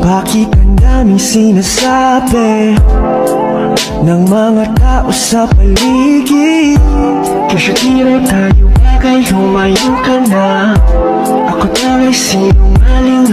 Bakit ang daming sinasabi ng mga tao sa paligid? Kasi tira tayo bagay, lumayo ka na. Ako daw ay sinungaling